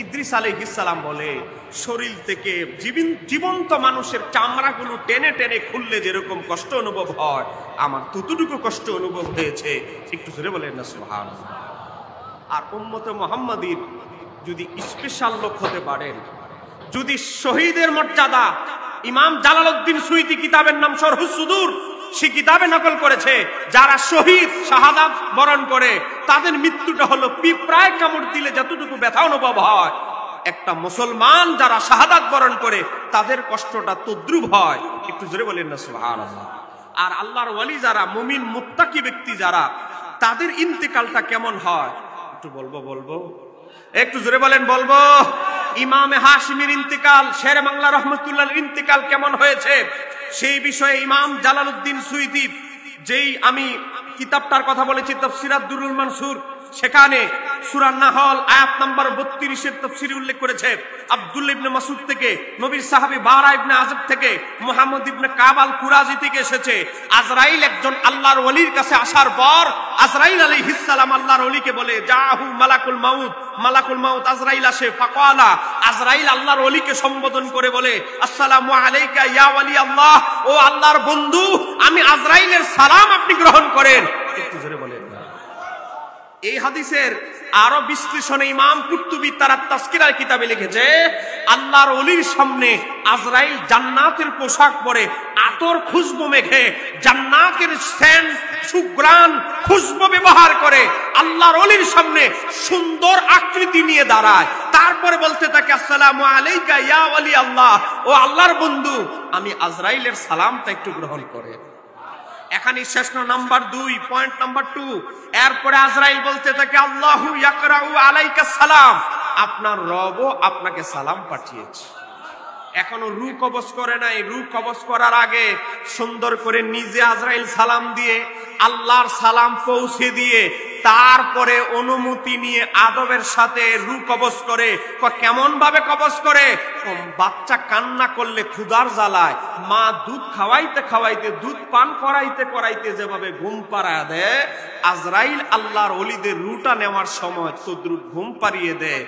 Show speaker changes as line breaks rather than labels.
ইদ্রিস আলাইহিস সালাম বলে, শরীর থেকে জীবন্ত মানুষের চামড়াগুলো টেনে টেনে খুললে যেরকম কষ্ট অনুভব হয়, আমার ততটুকু কষ্ট অনুভব হয়েছে। একটু জোরে বলেন না সুবহানাল্লাহ। আর উম্মতে মুহাম্মাদীর যদি স্পেশাল লোক হতে পারেন, যদি শহীদের মর্যাদা, ইমাম জালালউদ্দিন সুয়ুতী কিতাবের নাম শরহুস সুদূর, সে কিতাবে নকল করেছে, যারা শহীদ শাহাদাত বরণ করে তাদের মৃত্যুটা হলো পিঁপড়ায় কামড় দিলে যতটুকু ব্যথা অনুভব হয়, একটা মুসলমান যারা শাহাদাত বরণ করে তাদের কষ্টটা তদ্রুপ হয়। একটু জোরে বলেন না সুবহানাল্লাহ। আর আল্লাহর ওয়ালি যারা, মুমিন মুত্তাকি ব্যক্তি যারা, তাদের ইন্তেকালটা কেমন হয় একটু বলবো একটু জোরে বলেন বলবো। ইমামে হাশিমির ইন্তেকাল, শেরে বাংলা রহমতুল্লাহর ইন্তেকাল কেমন হয়েছে সেই বিষয়ে ইমাম জালালউদ্দিন সুয়ুতী, যেই আমি কিতাবটার কথা বলেছি তাফসীর দুরুল মানসুর, সেখানে সূরা নাহল আয়াত নাম্বার 32 এর তাফসীরে উল্লেখ করেছে, আব্দুল্লাহ ইবনে মাসউদ থেকে, নবীর সাহাবী বারা ইবনে আযব থেকে, মুহাম্মদ ইবনে কাব আল কুরাজি থেকে এসেছে, আজরাইল একজন আল্লাহর ওলির কাছে আসার পর আজরাইল আলাইহিস সালাম আল্লাহর ওলিকে বলে, জাহু মালাকুল মাউত, মালাকুল মাউত আজরাইল আসে, ফাকালা, আজরাইল আল্লাহর ওলিকে সম্বোধন করে বলে, আসসালামু আলাইকা ইয়া ওয়ালি আল্লাহ, ও আল্লাহর বন্ধু, আমি আজরাইলের সালাম আপনি গ্রহণ করেন। একটু জোরে বলেন। এই হাদিসের আরো বিশ্লেষণে ইমাম কুরতুবী তার তাযকিরার কিতাবে লিখেছে, আল্লাহর ওলির সামনে আজরাইল জান্নাতের পোশাক পরে আতর খুশবু মেখে জান্নাতের সেন্ট সুঘ্রাণ খুশবু ব্যবহার করে আল্লাহর ওলির সামনে সুন্দর আকৃতি নিয়ে দাঁড়ায়, তারপরে বলতে থাকে, আসসালামু আলাইকা ইয়া ওয়ালি আল্লাহ, ও আল্লাহর বন্ধু, আমি আজরাইলের সালামটা একটু গ্রহণ করে। এখানে শেষ নাম্বার 2, পয়েন্ট নাম্বার 2, এরপরে আজরাইল বলতে থাকে, আল্লাহু ইয়াকরাউ আলাইকা সালাম, আপনার রবও আপনাকে সালাম পাঠিয়েছে। এখনো রূহ কবজ করে নাই, রূহ কবজ করার আগে সুন্দর করে নিজে আজরাইল সালাম দিয়ে আল্লাহর সালাম পৌঁছে দিয়ে তারপরে অনুমতি নিয়ে আদবের সাথে রূহ কবজ করে। কেমন ভাবে কবজ করে? বাচ্চা কান্না করলে ক্ষুধার জ্বালায় মা দুধ খাওয়াইতে খাওয়াইতে, দুধ পান করাইতে করাইতে যেভাবে ঘুম পাড়ায় দেয়, আজরাইল আল্লাহর ওলিদের রূহটা নেওয়ার সময় তদ্রুপ ঘুম পাড়িয়ে দেয়।